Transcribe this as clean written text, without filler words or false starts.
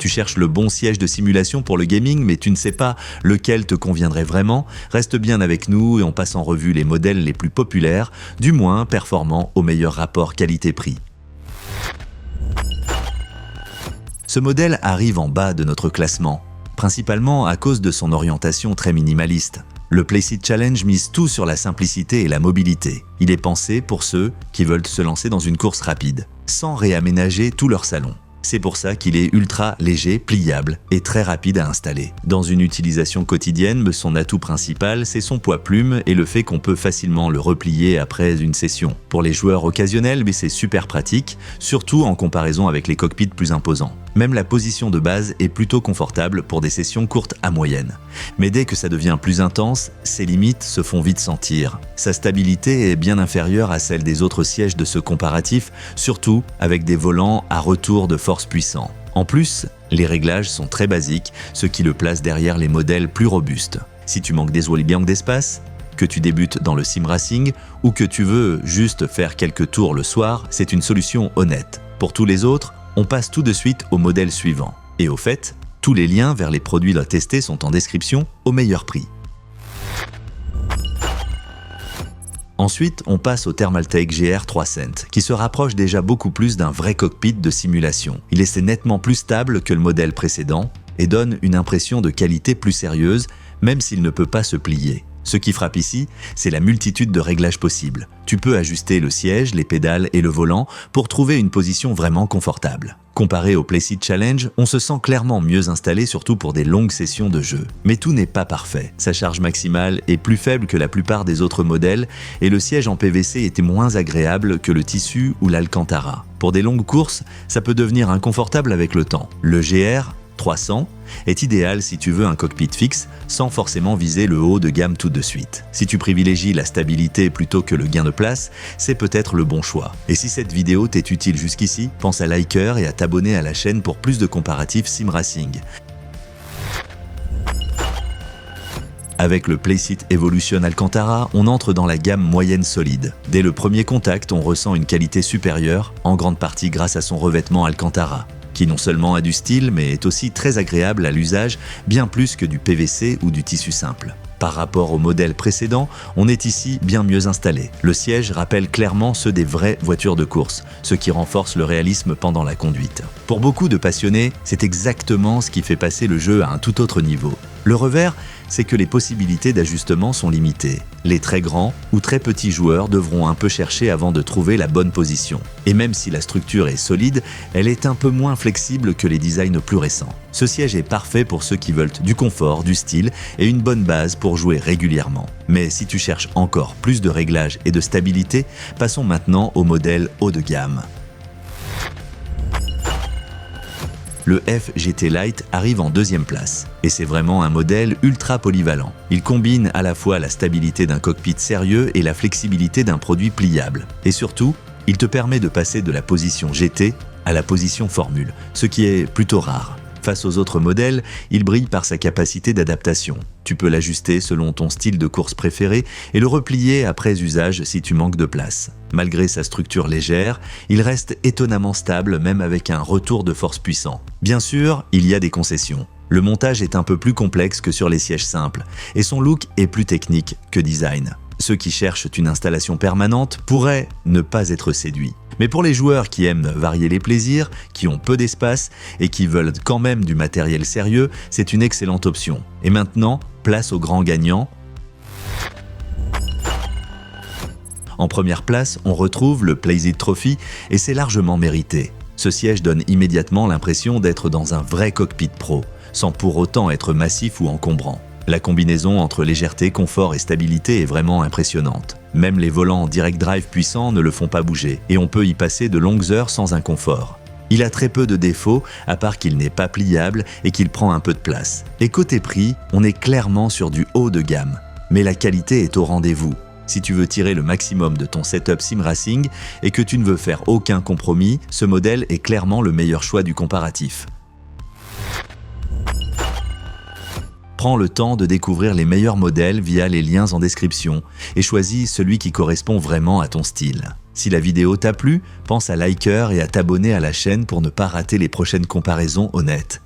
Tu cherches le bon siège de simulation pour le gaming, mais tu ne sais pas lequel te conviendrait vraiment? Reste bien avec nous et on passe en revue les modèles les plus populaires, du moins performants au meilleur rapport qualité-prix. Ce modèle arrive en bas de notre classement, principalement à cause de son orientation très minimaliste. Le Playseat Challenge mise tout sur la simplicité et la mobilité. Il est pensé pour ceux qui veulent se lancer dans une course rapide, sans réaménager tout leur salon. C'est pour ça qu'il est ultra léger, pliable et très rapide à installer. Dans une utilisation quotidienne, son atout principal, c'est son poids plume et le fait qu'on peut facilement le replier après une session. Pour les joueurs occasionnels, c'est super pratique, surtout en comparaison avec les cockpits plus imposants. Même la position de base est plutôt confortable pour des sessions courtes à moyennes. Mais dès que ça devient plus intense, ses limites se font vite sentir. Sa stabilité est bien inférieure à celle des autres sièges de ce comparatif, surtout avec des volants à retour de force puissants. En plus, les réglages sont très basiques, ce qui le place derrière les modèles plus robustes. Si tu manques d'espace, que tu débutes dans le sim racing ou que tu veux juste faire quelques tours le soir, c'est une solution honnête. Pour tous les autres, on passe tout de suite au modèle suivant. Et au fait, tous les liens vers les produits à tester sont en description au meilleur prix. Ensuite, on passe au Thermaltake GR 3Cent, qui se rapproche déjà beaucoup plus d'un vrai cockpit de simulation. Il est nettement plus stable que le modèle précédent et donne une impression de qualité plus sérieuse, même s'il ne peut pas se plier. Ce qui frappe ici, c'est la multitude de réglages possibles. Tu peux ajuster le siège, les pédales et le volant pour trouver une position vraiment confortable. Comparé au Playseat Challenge, on se sent clairement mieux installé, surtout pour des longues sessions de jeu. Mais tout n'est pas parfait. Sa charge maximale est plus faible que la plupart des autres modèles et le siège en PVC était moins agréable que le tissu ou l'Alcantara. Pour des longues courses, ça peut devenir inconfortable avec le temps. Le GR 300 est idéal si tu veux un cockpit fixe sans forcément viser le haut de gamme tout de suite. Si tu privilégies la stabilité plutôt que le gain de place, c'est peut-être le bon choix. Et si cette vidéo t'est utile jusqu'ici, pense à liker et à t'abonner à la chaîne pour plus de comparatifs sim racing. Avec le Playseat Evolution Alcantara, on entre dans la gamme moyenne solide. Dès le premier contact, on ressent une qualité supérieure, en grande partie grâce à son revêtement Alcantara, qui non seulement a du style, mais est aussi très agréable à l'usage, bien plus que du PVC ou du tissu simple. Par rapport au modèle précédent, on est ici bien mieux installé. Le siège rappelle clairement ceux des vraies voitures de course, ce qui renforce le réalisme pendant la conduite. Pour beaucoup de passionnés, c'est exactement ce qui fait passer le jeu à un tout autre niveau. Le revers, c'est que les possibilités d'ajustement sont limitées. Les très grands ou très petits joueurs devront un peu chercher avant de trouver la bonne position. Et même si la structure est solide, elle est un peu moins flexible que les designs plus récents. Ce siège est parfait pour ceux qui veulent du confort, du style et une bonne base pour jouer régulièrement. Mais si tu cherches encore plus de réglages et de stabilité, passons maintenant au modèle haut de gamme. Le FGT Lite arrive en deuxième place, et c'est vraiment un modèle ultra polyvalent. Il combine à la fois la stabilité d'un cockpit sérieux et la flexibilité d'un produit pliable. Et surtout, il te permet de passer de la position GT à la position Formule, ce qui est plutôt rare. Face aux autres modèles, il brille par sa capacité d'adaptation. Tu peux l'ajuster selon ton style de course préféré et le replier après usage si tu manques de place. Malgré sa structure légère, il reste étonnamment stable même avec un retour de force puissant. Bien sûr, il y a des concessions. Le montage est un peu plus complexe que sur les sièges simples et son look est plus technique que design. Ceux qui cherchent une installation permanente pourraient ne pas être séduits. Mais pour les joueurs qui aiment varier les plaisirs, qui ont peu d'espace et qui veulent quand même du matériel sérieux, c'est une excellente option. Et maintenant, place aux grands gagnants. En première place, on retrouve le Playseat Trophy et c'est largement mérité. Ce siège donne immédiatement l'impression d'être dans un vrai cockpit pro, sans pour autant être massif ou encombrant. La combinaison entre légèreté, confort et stabilité est vraiment impressionnante. Même les volants en direct drive puissants ne le font pas bouger et on peut y passer de longues heures sans inconfort. Il a très peu de défauts, à part qu'il n'est pas pliable et qu'il prend un peu de place. Et côté prix, on est clairement sur du haut de gamme. Mais la qualité est au rendez-vous. Si tu veux tirer le maximum de ton setup sim racing et que tu ne veux faire aucun compromis, ce modèle est clairement le meilleur choix du comparatif. Prends le temps de découvrir les meilleurs modèles via les liens en description et choisis celui qui correspond vraiment à ton style. Si la vidéo t'a plu, pense à liker et à t'abonner à la chaîne pour ne pas rater les prochaines comparaisons honnêtes.